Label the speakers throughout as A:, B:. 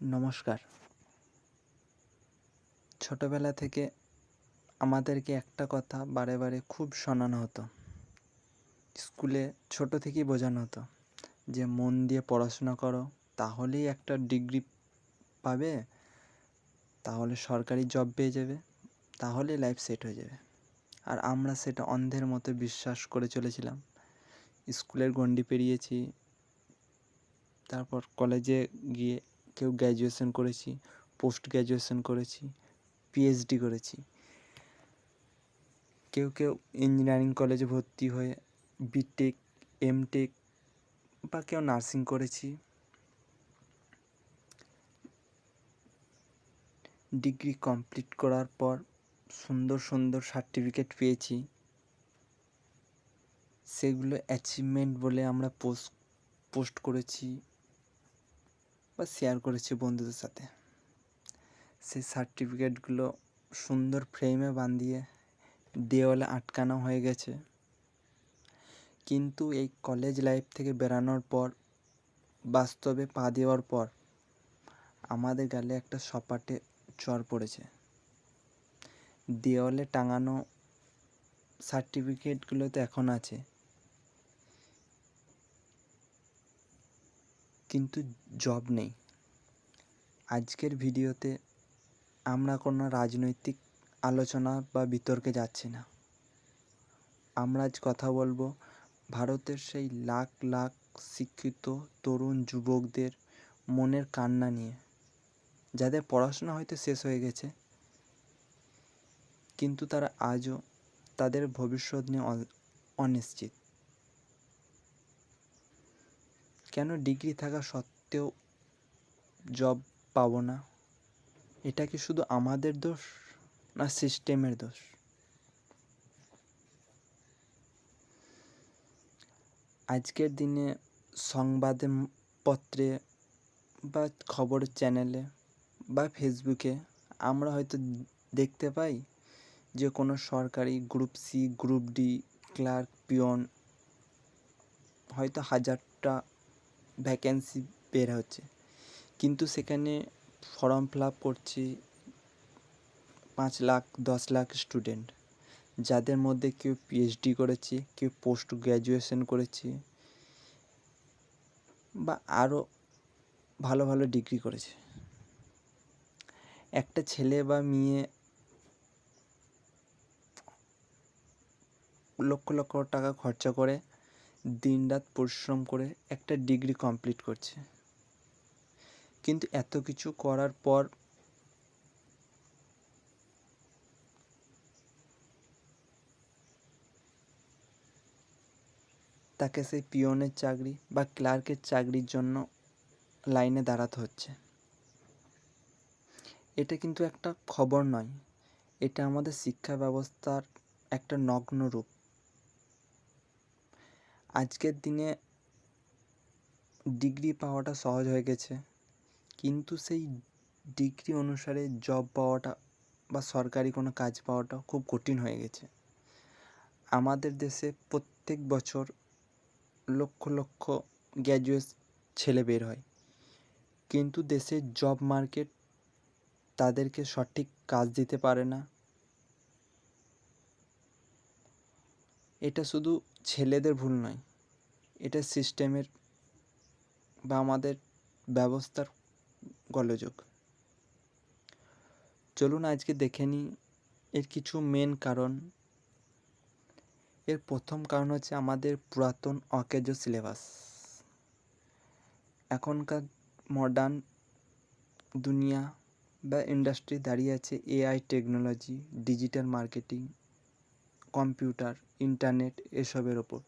A: নমস্কার। ছোটবেলা থেকে আমাদেরকে একটা কথা বারে বারে খুব শোনানো হতো। স্কুলে ছোট থেকেই বোঝানো হতো যে মন দিয়ে পড়াশোনা করো, তাহলেই একটা ডিগ্রি পাবে, তাহলে সরকারি জব পেয়ে যাবে, তাহলেই লাইফ সেট হয়ে যাবে। আর আমরা সেটা অন্ধের মতো বিশ্বাস করে চলেছিলাম। স্কুলের গণ্ডি পেরিয়েছি, তারপর কলেজে গিয়ে কেউ গ্র্যাজুয়েশন করেছি, পোস্ট গ্র্যাজুয়েশন করেছি, পিএইচডি করেছি, কেউ কেউ ইঞ্জিনিয়ারিং কলেজে ভর্তি হয়ে বিটেক, এমটেক বা কেউ নার্সিং করেছি। ডিগ্রি কমপ্লিট করার পর সুন্দর সুন্দর সার্টিফিকেট পেয়েছি, সেগুলো অ্যাচিভমেন্ট বলে আমরা পোস্ট করেছি বা শেয়ার করেছি বন্ধুদের সাথে। সেই সার্টিফিকেটগুলো সুন্দর ফ্রেমে বাঁধিয়ে দেওয়ালে আটকানো হয়ে গেছে। কিন্তু এই কলেজ লাইফ থেকে বেরানোর পর, বাস্তবে পা দেওয়ার পর আমাদের গালে একটা সপাটে চড় পড়েছে। দেওয়ালে টাঙানো সার্টিফিকেটগুলো তো এখন আছে, কিন্তু জব নেই। আজকের ভিডিওতে আমরা কোনো রাজনৈতিক আলোচনা বা বিতর্কে যাচ্ছি না। আমরা আজ কথা বলবো ভারতের সেই লাখ লাখ শিক্ষিত তরুণ যুবকদের মনের কান্না নিয়ে, যাদের পড়াশোনা হয়তো শেষ হয়ে গেছে, কিন্তু তারা আজও তাদের ভবিষ্যৎ নিয়ে অনিশ্চিত। কেন ডিগ্রি থাকা সত্ত্বেও জব পাবো না? এটা কি শুধু আমাদের দোষ, না সিস্টেমের দোষ? আজকের দিনে সংবাদপত্রে বা খবরের চ্যানেলে বা ফেসবুকে আমরা হয়তো দেখতে পাই যে কোনো সরকারি group C, group D, clerk, peon হয়তো 1000টা ভ্যাকেন্সি বের হচ্ছে, কিন্তু সেখানে ফর্ম ফিল আপ করছি 5 লাখ 10 লাখ স্টুডেন্ট, যাদের মধ্যে কেউ পিএইচডি করেছে, কেউ পোস্ট গ্র্যাজুয়েশন করেছে বা আরও ভালো ভালো ডিগ্রি করেছে। একটা ছেলে বা মেয়ে লক্ষ লক্ষ টাকা খরচা করে দিনরাত পরিশ্রম করে একটা ডিগ্রি কমপ্লিট করছে, কিন্তু এত কিছু করার পর তাকে সেই পিয়নের চাকরি বা ক্লার্কের চাকরির জন্য লাইনে দাঁড়াতে হচ্ছে। এটা কিন্তু একটা খবর নয়, এটা আমাদের শিক্ষা ব্যবস্থার একটা নগ্ন রূপ। আজকের দিনে ডিগ্রি পাওয়াটা সহজ হয়ে গেছে, কিন্তু সেই ডিগ্রি অনুসারে জব পাওয়াটা বা সরকারি কোনো কাজ পাওয়াটা খুব কঠিন হয়ে গেছে। আমাদের দেশে প্রত্যেক বছর লক্ষ লক্ষ গ্র্যাজুয়েট ছেলে বের হয়, কিন্তু দেশের জব মার্কেট তাদেরকে সঠিক কাজ দিতে পারে না। এটা শুধু ছেলেদের ভুল নয়, এটা সিস্টেমের বা আমাদের ব্যবস্থার গোলযোগ। চলুন আজকে দেখে নিই এর কিছু মেন কারণ। এর প্রথম কারণ হচ্ছে আমাদের পুরাতন অকেজো সিলেবাস। এখনকার মডার্ন দুনিয়া বা ইন্ডাস্ট্রি দাঁড়িয়ে আছে AI technology, digital marketing, computer, internet এসবের ওপর,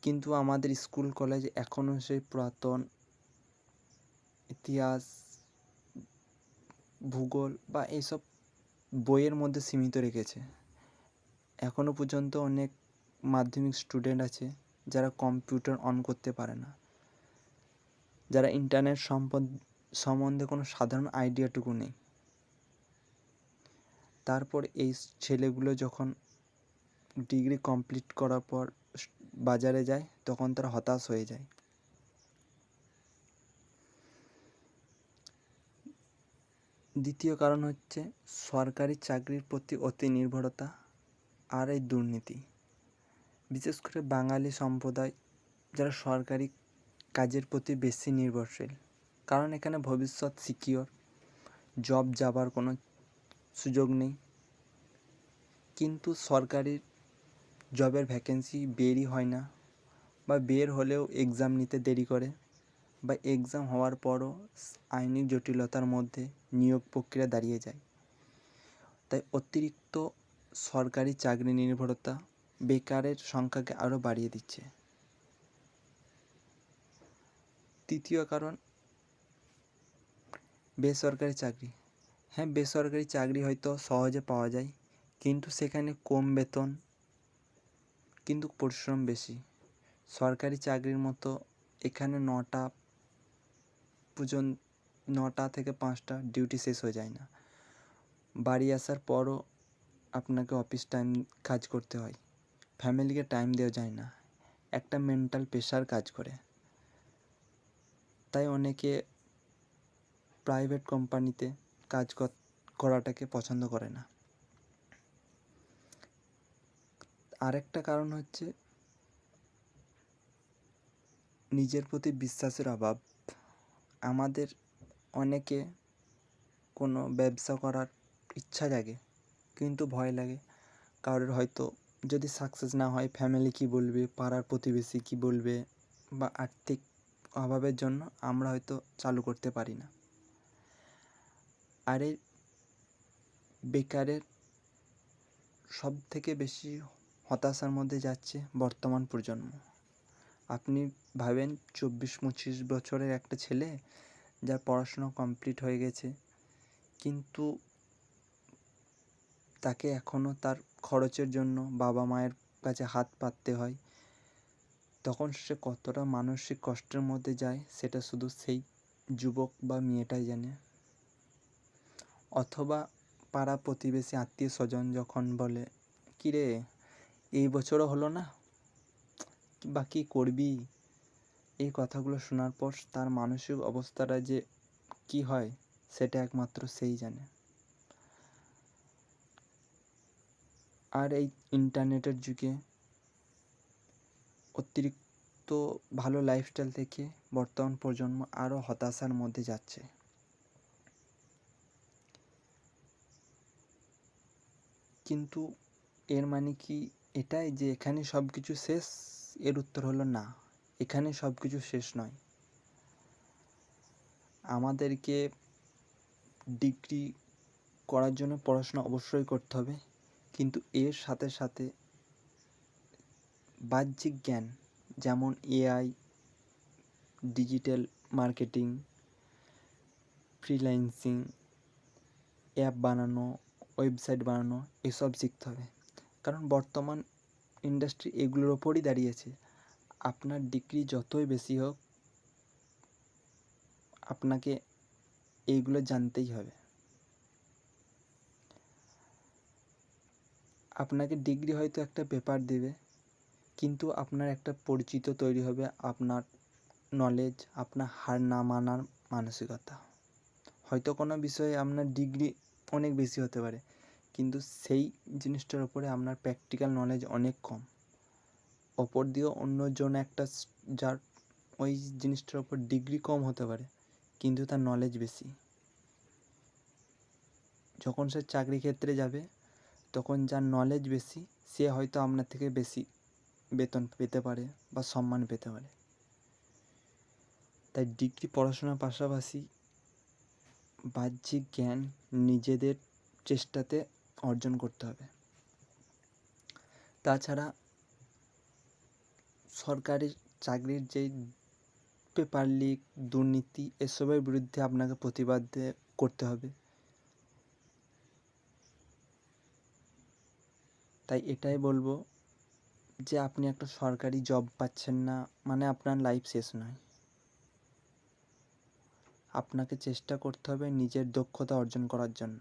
A: কিন্তু আমাদের স্কুল কলেজ এখনও সেই পুরাতন ইতিহাস, ভূগোল বা এইসব বইয়ের মধ্যে সীমিত রেখেছে। এখনও পর্যন্ত অনেক মাধ্যমিক স্টুডেন্ট আছে যারা কম্পিউটার অন করতে পারে না, যারা ইন্টারনেট সম্বন্ধে কোনো সাধারণ আইডিয়াটুকু নেই। তারপর এই ছেলেগুলো যখন ডিগ্রি কমপ্লিট করার পর বাজারে যায়, তখন তারা হতাশ হয়ে যায়। দ্বিতীয় কারণ হচ্ছে সরকারি চাকরির প্রতি অতি নির্ভরতা আর এই দুর্নীতি। বিশেষ করে বাঙালি সম্প্রদায় যারা সরকারি কাজের প্রতি বেশি নির্ভরশীল, কারণ এখানে ভবিষ্যৎ সিকিওর, জব যাবার কোনো সুযোগ নেই। কিন্তু সরকারি জবের ভ্যাকেন্সি বেরই হয় না, বা বের হলেও এক্সাম নিতে দেরি করে, বা এক্সাম হওয়ার পরও আইনি জটিলতার মধ্যে নিয়োগ প্রক্রিয়া দাঁড়িয়ে যায়। তাই অতিরিক্ত সরকারি চাকরি নির্ভরতা বেকারের সংখ্যাকে আরও বাড়িয়ে দিচ্ছে। তৃতীয় কারণ বেসরকারি চাকরি। হ্যাঁ, বেসরকারি চাকরি হয়তো সহজে পাওয়া যায়, কিন্তু সেখানে কম বেতন, কিন্তু পরিশ্রম বেশি। সরকারি চাকরির মতো এখানে 9টা থেকে 5টা ডিউটি শেষ হয়ে যায় না। বাড়ি আসার পরও আপনাকে অফিস টাইম কাজ করতে হয়, ফ্যামিলিকে টাইম দেওয়া যায় না, একটা মেন্টাল প্রেশার কাজ করে। তাই অনেকে প্রাইভেট কোম্পানিতে কাজ করাটাকে পছন্দ করে না। আরেকটা কারণ হচ্ছে নিজের প্রতি বিশ্বাসের অভাব। আমাদের অনেকে কোনো ব্যবসা করার ইচ্ছা জাগে, কিন্তু ভয় লাগে। কারোর হয়তো যদি সাকসেস না হয় ফ্যামিলি কী বলবে, পাড়ার প্রতিবেশী কী বলবে, বা আর্থিক অভাবের জন্য আমরা হয়তো চালু করতে পারি না। আর এই বেকারের সব থেকে বেশি হতাশার মধ্যে যাচ্ছে বর্তমান প্রজন্ম। আপনি ভাবেন 24-25 বছরের একটা ছেলে যার পড়াশোনা কমপ্লিট হয়ে গেছে, কিন্তু তাকে এখনও তার খরচের জন্য বাবা মায়ের কাছে হাত পাততে হয়। তখন সে কতটা মানসিক কষ্টের মধ্যে যায় সেটা শুধু সেই যুবক বা মেয়েটাই জানে। অথবা পাড়া প্রতিবেশী আত্মীয় স্বজন যখন বলে, কিরে এই বছরও হলো না, বা কী করবি, এই কথাগুলো শোনার পর তার মানসিক অবস্থাটা যে কি হয় সেটা একমাত্র সেই জানে। আর এই ইন্টারনেটের যুগে অতিরিক্ত ভালো লাইফস্টাইল থেকে বর্তমান প্রজন্ম আরও হতাশার মধ্যে যাচ্ছে। কিন্তু এর মানে কি এটাই যে এখানে সব কিছু শেষ? এর উত্তর হলো না, এখানে সব কিছু শেষ নয়। আমাদেরকে ডিগ্রি করার জন্য পড়াশোনা অবশ্যই করতে হবে, কিন্তু এর সাথে সাথে বাহ্যিক জ্ঞান যেমন AI, digital marketing, freelancing, app বানানো, ওয়েবসাইট বানানো, এসব শিখতে হবে। কারণ বর্তমান ইন্ডাস্ট্রি এগুলোর ওপরই দাঁড়িয়েছে। আপনার ডিগ্রি যতই বেশি হোক, আপনাকে এইগুলো জানতেই হবে। আপনাকে ডিগ্রি হয়তো একটা পেপার দেবে, কিন্তু আপনার একটা পরিচিত তৈরি হবে, আপনার নলেজ, আপনার হার না মানার মানসিকতা। হয়তো কোনো বিষয়ে আপনার ডিগ্রি অনেক বেশি হতে পারে, কিন্তু সেই জিনিসটার উপরে আপনার প্র্যাকটিক্যাল নলেজ অনেক কম। অপর দিয়েও অন্যজন একটা যার ওই জিনিসটার উপর ডিগ্রি কম হতে পারে, কিন্তু তার নলেজ বেশি। যখন সে চাকরি ক্ষেত্রে যাবে, তখন যার নলেজ বেশি সে হয়তো আপনার থেকে বেশি বেতন পেতে পারে বা সম্মান পেতে পারে। তাই ডিগ্রি পড়াশোনার পাশাপাশি বাহ্যিক জ্ঞান নিজেদের চেষ্টাতে অর্জন করতে হবে। তাছাড়া সরকারি চাকরির যেই পেপার লিক, দুর্নীতি, এসবের বিরুদ্ধে আপনাকে প্রতিবাদ করতে হবে। তাই এটাই বলবো যে আপনি একটা সরকারি জব পাচ্ছেন না মানে আপনার লাইফ শেষ নয়। আপনাকে চেষ্টা করতে হবে নিজের দক্ষতা অর্জন করার জন্য,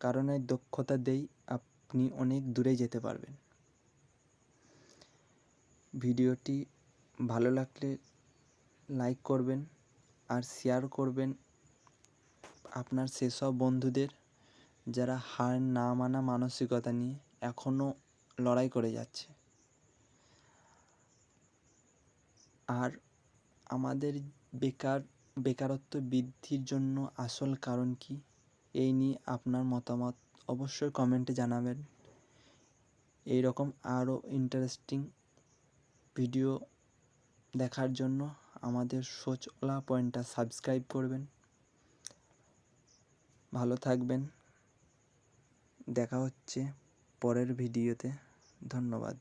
A: কারণ এই দক্ষতা দিয়েই আপনি অনেক দূরে যেতে পারবেন। ভিডিওটি ভালো লাগলে লাইক করবেন আর শেয়ার করবেন। আপনার সেসব বন্ধুদের যারা হার না মানা মানসিকতা নিয়ে এখনও লড়াই করে যাচ্ছে। আর আমাদের বেকারত্ব বৃদ্ধির জন্য আসল কারণ কি, এই নিয়ে আপনার মতামত অবশ্যই কমেন্টে জানাবেন। এইরকম আরও ইন্টারেস্টিং ভিডিও দেখার জন্য আমাদের সোচলা পয়েন্টটা সাবস্ক্রাইব করবেন। ভালো থাকবেন, দেখা হচ্ছে পরের ভিডিওতে। ধন্যবাদ।